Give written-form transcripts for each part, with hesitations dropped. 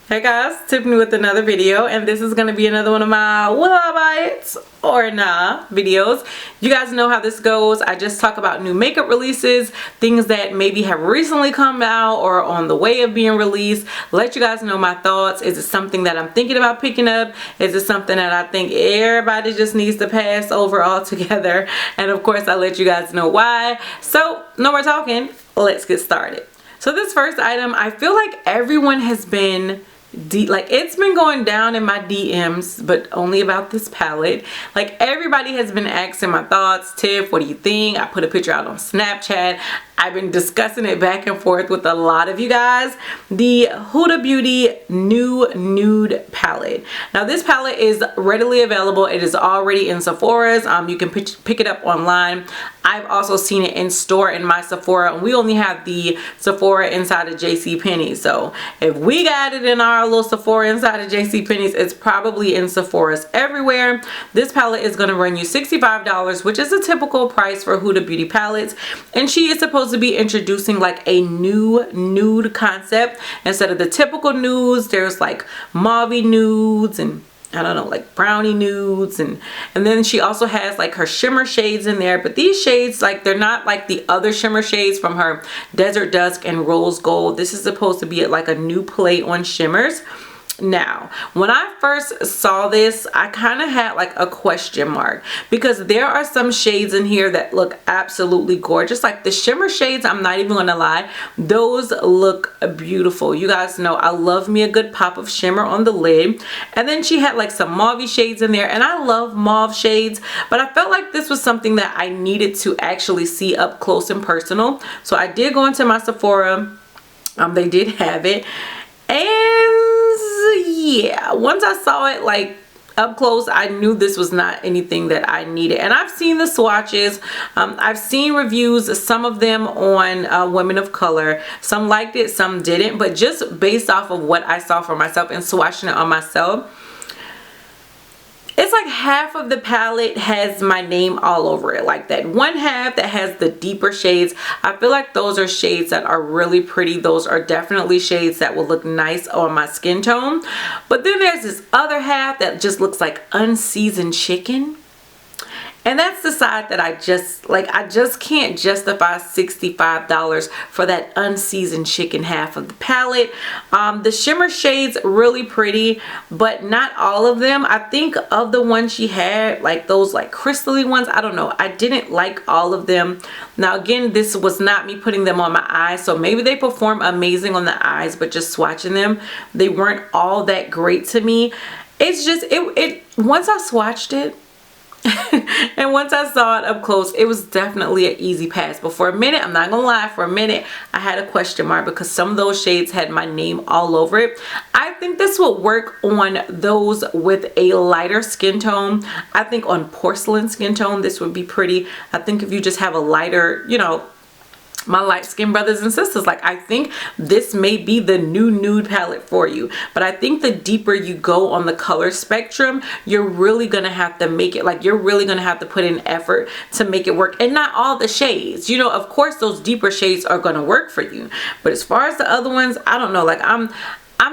Hey guys, Tiffany with another video, and this is going to be another one of my will I buy it or nah videos. You guys know how this goes. I just talk about new makeup releases, things that maybe have recently come out or on the way of being released. Let you guys know my thoughts. Is it something that I'm thinking about picking up? Is it something that I think everybody just needs to pass over altogether? And of course I let you guys know why. So no more talking, let's get started. So this first item, I feel like everyone has been it's been going down in my DMs, but only about this palette. Like everybody has been asking my thoughts. Tiff, what do you think? I put a picture out on Snapchat. I've been discussing it back and forth with a lot of you guys. The Huda Beauty new Nude Palette. Now this palette is readily available. It is already in Sephora's. You can pick it up online. I've also seen it in store in my Sephora, and we only have the Sephora inside of JCPenney. So if we got it in our little Sephora inside of JCPenney's, it's probably in Sephora's everywhere. This palette is going to run you $65, which is a typical price for Huda Beauty palettes, and she is supposed to be introducing like a new nude concept. Instead of the typical nudes, there's like mauve nudes and I don't know, like brownie nudes, and then she also has like her shimmer shades in there. But these shades, like, they're not like the other shimmer shades from her Desert Dusk and Rose Gold. This is supposed to be like a new play on shimmers. Now, when I first saw this, I kind of had like a question mark, because there are some shades in here that look absolutely gorgeous. Like the shimmer shades, I'm not even gonna lie, those look beautiful. You guys know I love me a good pop of shimmer on the lid. And then she had like some mauve shades in there, and I love mauve shades, but I felt like this was something that I needed to actually see up close and personal. So I did go into my Sephora. They did have it, and yeah, once I saw it like up close, I knew this was not anything that I needed. And I've seen the swatches, I've seen reviews, some of them on Women of Color. Some liked it, some didn't, but just based off of what I saw for myself and swatching it on myself, it's like half of the palette has my name all over it. Like that one half that has the deeper shades, I feel like those are shades that are really pretty. Those are definitely shades that will look nice on my skin tone. But then there's this other half that just looks like unseasoned chicken. And that's the side that I just can't justify $65 for that unseasoned chicken half of the palette. The shimmer shades really pretty, but not all of them. I think of the ones she had, like those like crystally ones, I don't know, I didn't like all of them. Now again, this was not me putting them on my eyes, so maybe they perform amazing on the eyes, but just swatching them, they weren't all that great to me. It's just once I swatched it and once I saw it up close, it was definitely an easy pass. But for a minute, I'm not gonna lie, for a minute I had a question mark, because some of those shades had my name all over it. I think this would work on those with a lighter skin tone. I think on porcelain skin tone this would be pretty. I think if you just have a lighter, you know, my light skin brothers and sisters, like I think this may be the new nude palette for you. But I think the deeper you go on the color spectrum, you're really gonna have to make it, like you're really gonna have to put in effort to make it work. And not all the shades, you know, of course those deeper shades are gonna work for you, but as far as the other ones, I don't know. Like I'm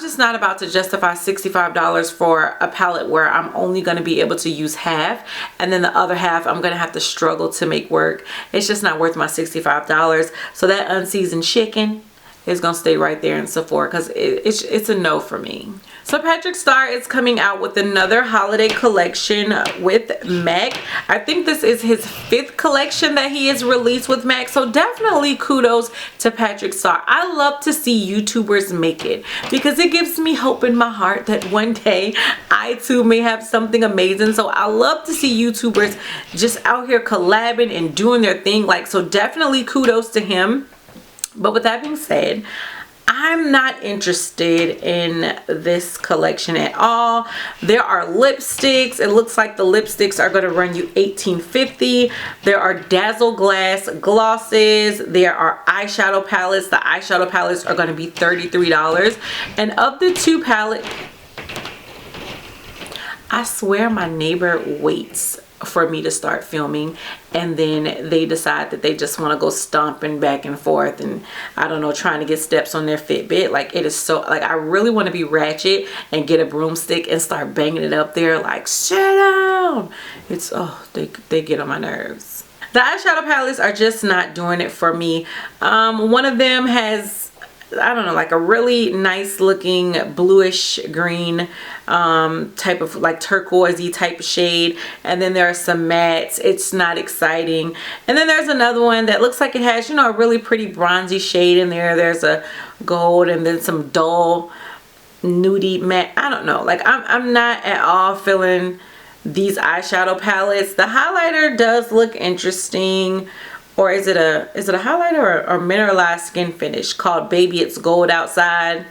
just not about to justify $65 for a palette where I'm only going to be able to use half, and then the other half I'm going to have to struggle to make work. It's just not worth my $65. So that unseasoned chicken is going to stay right there in Sephora, because it's a no for me. So Patrick Starr is coming out with another holiday collection with MAC. I think this is his 5th collection that he has released with MAC. So definitely kudos to Patrick Starr. I love to see YouTubers make it, because it gives me hope in my heart that one day I too may have something amazing. So I love to see YouTubers just out here collabing and doing their thing. Like, so definitely kudos to him. But with that being said, I'm not interested in this collection at all. There are lipsticks. It looks like the lipsticks are going to run you $18.50. There are Dazzle Glass glosses. There are eyeshadow palettes. The eyeshadow palettes are going to be $33. And of the two palettes, I swear my neighbor waits for me to start filming, and then they decide that they just want to go stomping back and forth and I don't know, trying to get steps on their Fitbit. Like, it is so, like, I really want to be ratchet and get a broomstick and start banging it up there like, sit down. It's, oh, they get on my nerves. The eyeshadow palettes are just not doing it for me. One of them has, I don't know, like a really nice looking bluish green type of like turquoisey type of shade, and then there are some mattes. It's not exciting. And then there's another one that looks like it has, you know, a really pretty bronzy shade in there. There's a gold and then some dull nudie matte. I don't know, like I'm not at all feeling these eyeshadow palettes. The highlighter does look interesting. Or is it a highlighter or mineralized skin finish called Baby It's Gold Outside?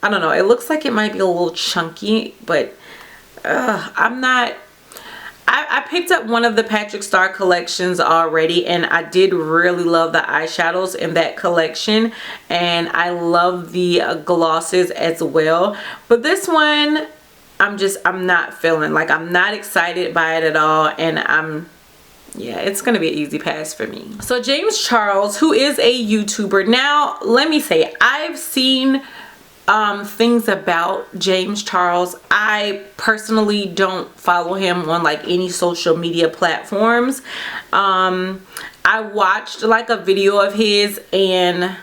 I don't know. It looks like it might be a little chunky, but I'm not. I picked up one of the Patrick Starr collections already, and I did really love the eyeshadows in that collection, and I love the glosses as well. But this one, I'm not feeling, like, I'm not excited by it at all, and yeah, it's gonna be an easy pass for me. So James Charles, who is a YouTuber, now let me say, I've seen things about James Charles. I personally don't follow him on like any social media platforms. I watched like a video of his and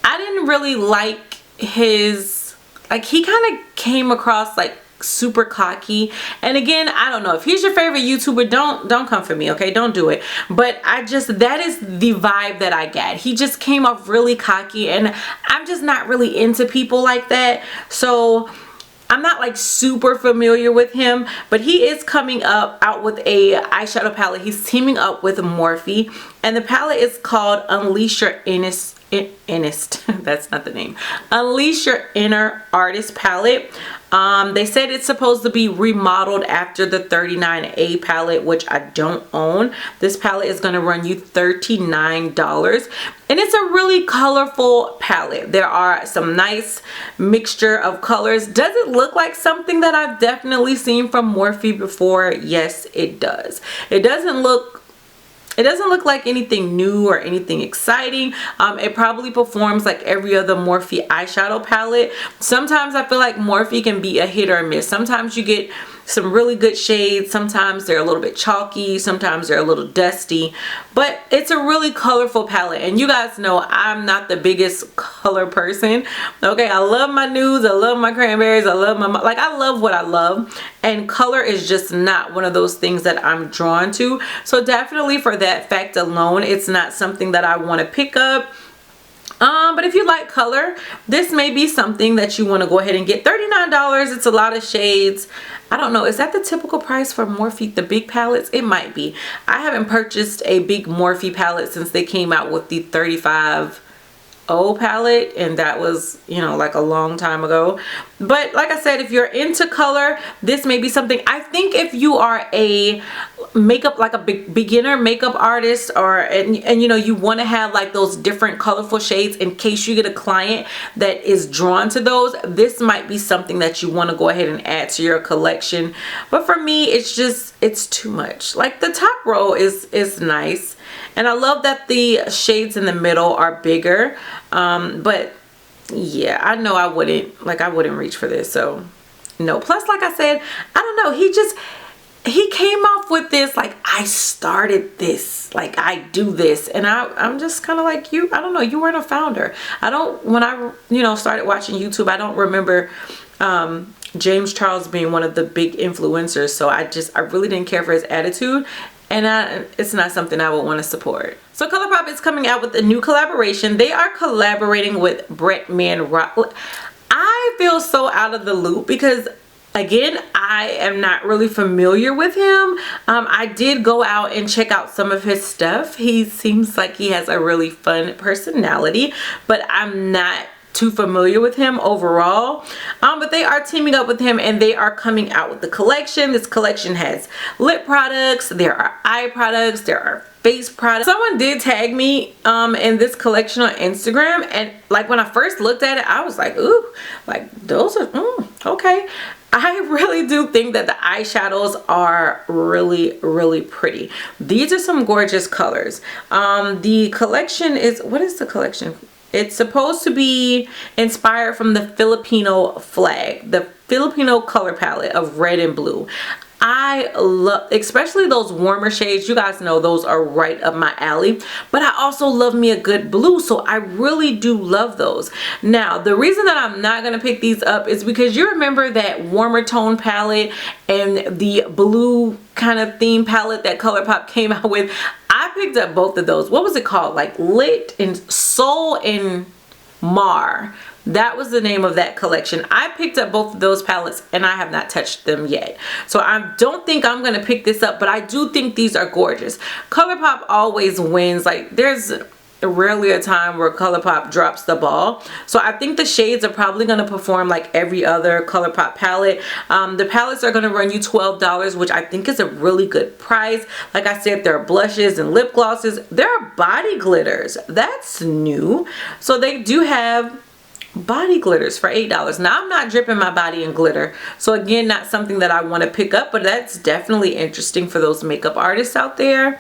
I didn't really like his, like, he kind of came across like super cocky. And again, I don't know, if he's your favorite YouTuber, don't come for me, okay? Don't do it. But that is the vibe that I get. He just came off really cocky, and I'm just not really into people like that. So I'm not like super familiar with him, but he is coming out with a eyeshadow palette. He's teaming up with Morphe, and the palette is called Unleash Your that's not the name. Unleash Your Inner Artist palette. They said it's supposed to be remodeled after the 39A palette, which I don't own. This palette is going to run you $39, and it's a really colorful palette. There are some nice mixture of colors. Does it look like something that I've definitely seen from Morphe before? Yes, it does. It doesn't look like anything new or anything exciting. It probably performs like every other Morphe eyeshadow palette. Sometimes I feel like Morphe can be a hit or miss. Sometimes you get some really good shades. Sometimes they're a little bit chalky. Sometimes they're a little dusty. But it's a really colorful palette. And you guys know I'm not the biggest color person. Okay, I love my nudes. I love my cranberries. I love I love what I love. And color is just not one of those things that I'm drawn to. So definitely for that fact alone, it's not something that I want to pick up. But if you like color, this may be something that you want to go ahead and get. $39, it's a lot of shades. I don't know, is that the typical price for Morphe, the big palettes? It might be. I haven't purchased a big Morphe palette since they came out with the 35 palette, and that was, you know, like a long time ago. But like I said, if you're into color, this may be something. I think if you are a makeup, like a beginner makeup artist, or and you know, you want to have like those different colorful shades in case you get a client that is drawn to those, this might be something that you want to go ahead and add to your collection. But for me, it's too much. Like, the top row is nice, and I love that the shades in the middle are bigger. But yeah, I know I wouldn't reach for this, so no. Plus, like I said, I don't know, he came off with this like, I started this, like, I do this, and I'm just kind of like, I don't know, you weren't a founder. When I started watching YouTube, I don't remember James Charles being one of the big influencers, so I really didn't care for his attitude, and it's not something I would want to support. So Colourpop is coming out with a new collaboration. They are collaborating with Brett Manrock. I feel so out of the loop because, again, I am not really familiar with him. I did go out and check out some of his stuff. He seems like he has a really fun personality, but I'm not too familiar with him overall. But they are teaming up with him, and they are coming out with the collection. This collection has lip products, there are eye products, there are face product. Someone did tag me in this collection on Instagram, and like when I first looked at it, I was like, ooh, like those are okay. I really do think that the eyeshadows are really, really pretty. These are some gorgeous colors. The collection is, what is the collection? It's supposed to be inspired from the Filipino flag, the Filipino color palette of red and blue. I love, especially those warmer shades. You guys know those are right up my alley, but I also love me a good blue, so I really do love those. Now, the reason that I'm not going to pick these up is because you remember that warmer tone palette and the blue kind of theme palette that Colourpop came out with. I picked up both of those. What was it called? Like Lit and Soul and Mar. That was the name of that collection. I picked up both of those palettes and I have not touched them yet. So I don't think I'm going to pick this up, but I do think these are gorgeous. Colourpop always wins. Like there's rarely a time where Colourpop drops the ball. So I think the shades are probably going to perform like every other Colourpop palette. The palettes are going to run you $12, which I think is a really good price. Like I said, there are blushes and lip glosses. There are body glitters. That's new. So they do have body glitters for $8. Now I'm not dripping my body in glitter, so again, not something that I want to pick up, but that's definitely interesting for those makeup artists out there.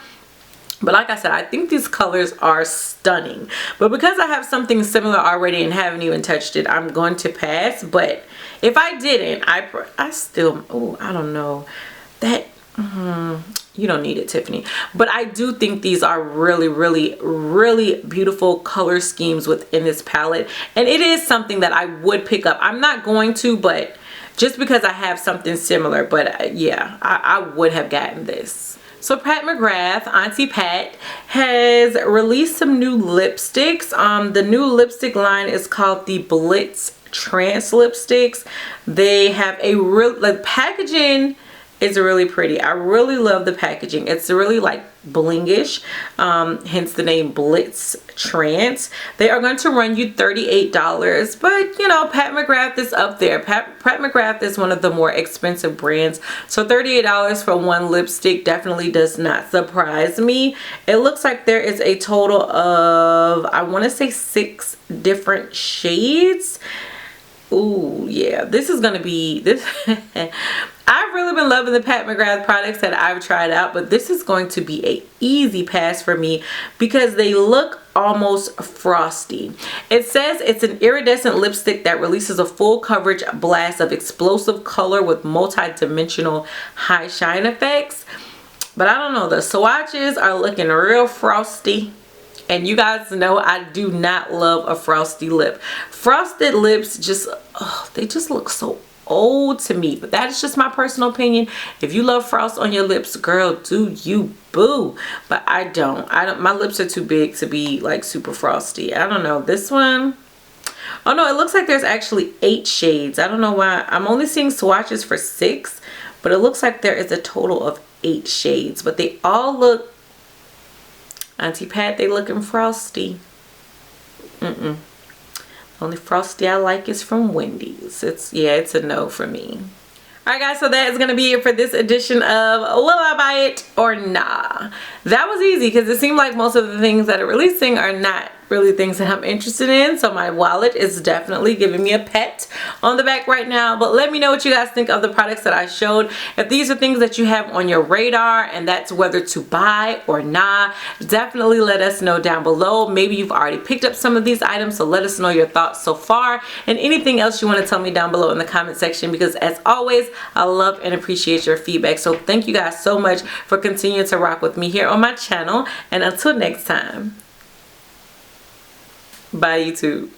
But like I said, I think these colors are stunning, but because I have something similar already and haven't even touched it, I'm going to pass. But if I didn't, I still, oh, I don't know that you don't need it, Tiffany. But I do think these are really, really, really beautiful color schemes within this palette. And it is something that I would pick up. I'm not going to, but just because I have something similar. But yeah, I would have gotten this. So Pat McGrath, Auntie Pat, has released some new lipsticks. The new lipstick line is called the Blitz Trance lipsticks. They have a real, like, packaging is really pretty. I really love the packaging. It's really like blingish, hence the name Blitz Trance. They are going to run you $38, but you know, Pat McGrath is up there. Pat McGrath is one of the more expensive brands, so $38 for one lipstick definitely does not surprise me. It looks like there is a total of, I want to say, 6 different shades. Ooh, yeah, this is gonna be this. I've really been loving the Pat McGrath products that I've tried out, but this is going to be a easy pass for me because they look almost frosty. It says it's an iridescent lipstick that releases a full coverage blast of explosive color with multi-dimensional high shine effects. But I don't know, the swatches are looking real frosty. And you guys know I do not love a frosty lip. Frosted lips just, oh, they just look so old to me. But that is just my personal opinion. If you love frost on your lips, girl, do you, boo. But I don't. My lips are too big to be like super frosty. I don't know. This one, oh no, it looks like there's actually 8 shades. I don't know why. I'm only seeing swatches for 6, but it looks like there is a total of 8 shades. But they all look, Auntie Pat, they looking frosty. Only frosty I like is from Wendy's. It's a no for me. Alright guys, so that is going to be it for this edition of Will I Buy It or Nah? That was easy because it seemed like most of the things that are releasing are not really things that I'm interested in. So my wallet is definitely giving me a pat on the back right now. But let me know what you guys think of the products that I showed. If these are things that you have on your radar and that's whether to buy or not, definitely let us know down below. Maybe you've already picked up some of these items, so let us know your thoughts so far and anything else you want to tell me down below in the comment section, because as always, I love and appreciate your feedback. So thank you guys so much for continuing to rock with me here on my channel, and until next time, bye YouTube.